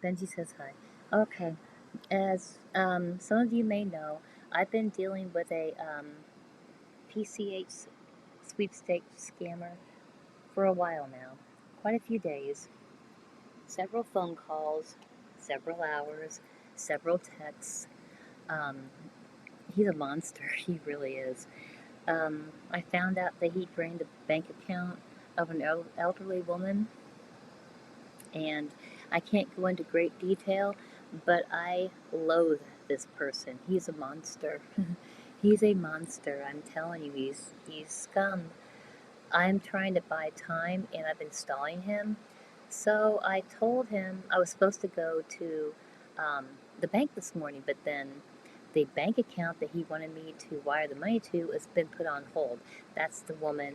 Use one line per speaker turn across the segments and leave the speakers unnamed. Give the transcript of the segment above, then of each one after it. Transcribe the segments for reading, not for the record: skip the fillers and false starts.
Benji says hi. Okay, as some of you may know, I've been dealing with a PCH sweepstakes scammer for a while now. Quite a few days, several phone calls, several hours, several texts. Um, he's a monster, he really is. I found out that he drained the bank account of an elderly woman, and I can't go into great detail, but I loathe this person. He's a monster. He's a monster. I'm telling you, he's scum. I'm trying to buy time, and I've been stalling him. So I told him I was supposed to go to um, the bank this morning, but then the bank account that he wanted me to wire the money to has been put on hold. That's the woman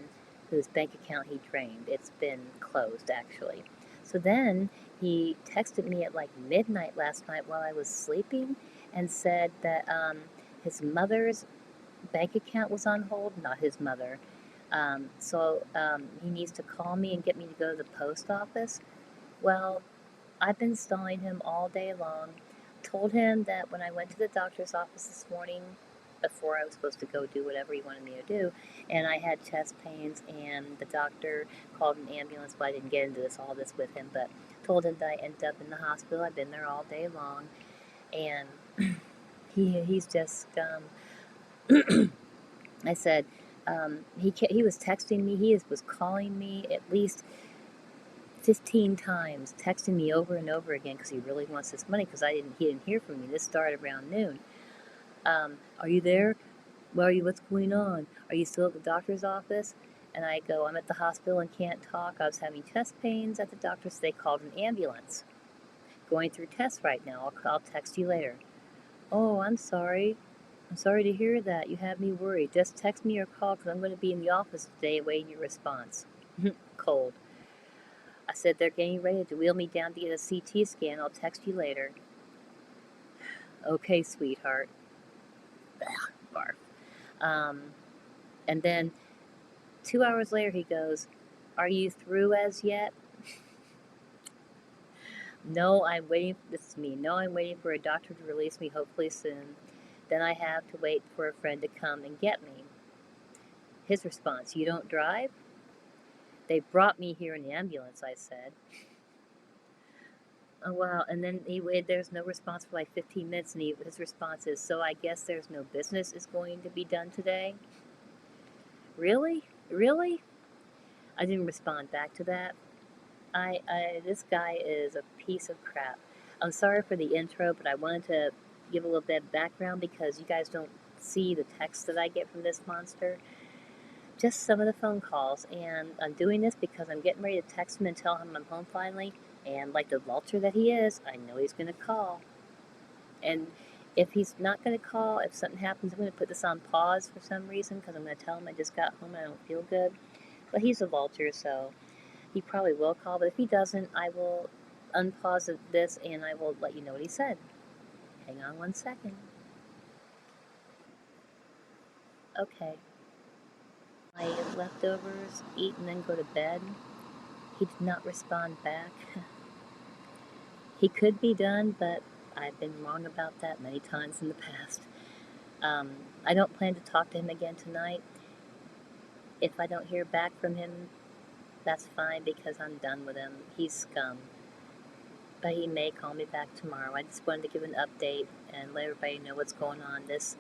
whose bank account he drained. It's been closed, actually. So then he texted me at like midnight last night while I was sleeping and said that his mother's bank account was on hold, not his mother. So he needs to call me and get me to go to the post office. Well, I've been stalling him all day long. Told him that when I went to the doctor's office this morning, before I was supposed to go do whatever he wanted me to do, and I had chest pains, and the doctor called an ambulance, but I didn't get into all this with him, but told him that I ended up in the hospital. I've been there all day long, and he's just I said, he was texting me. He was calling me at least 15 times, texting me over and over again because he really wants this money because he didn't hear from me. This started around noon. Are you there? Where are you? What's going on? Are you still at the doctor's office? And I go, I'm at the hospital and can't talk. I was having chest pains at the doctor's. So they called an ambulance. Going through tests right now. I'll text you later. Oh, I'm sorry. I'm sorry to hear that. You have me worried. Just text me or call because I'm going to be in the office today awaiting your response. Cold. I said they're getting ready to wheel me down to get a CT scan. I'll text you later. Okay, sweetheart. Barf. And then 2 hours later, he goes, Are you through as yet? No, I'm waiting. This is me. No, I'm waiting for a doctor to release me, hopefully soon. Then I have to wait for a friend to come and get me. His response, You don't drive? They brought me here in the ambulance, I said. Oh, wow. And then there's no response for like 15 minutes, and his response is, So I guess there's no business is going to be done today? Really? Really? I didn't respond back to that. This guy is a piece of crap. I'm sorry for the intro, but I wanted to give a little bit of background because you guys don't see the text that I get from this monster. Just some of the phone calls, and I'm doing this because I'm getting ready to text him and tell him I'm home finally, and like the vulture that he is, I know he's going to call. And if he's not going to call, if something happens, I'm going to put this on pause for some reason because I'm going to tell him I just got home and I don't feel good. But he's a vulture, so he probably will call, but if he doesn't, I will unpause this and I will let you know what he said. Hang on 1 second. Okay. My leftovers, eat and then go to bed. He did not respond back. He could be done, but I've been wrong about that many times in the past. I don't plan to talk to him again tonight. If I don't hear back from him, that's fine because I'm done with him. He's scum. But he may call me back tomorrow. I just wanted to give an update and let everybody know what's going on. This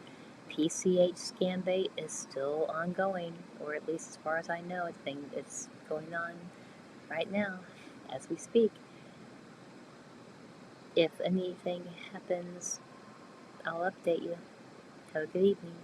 PCH scam bait is still ongoing, or at least as far as I know, it's going on right now as we speak. If anything happens, I'll update you. Have a good evening.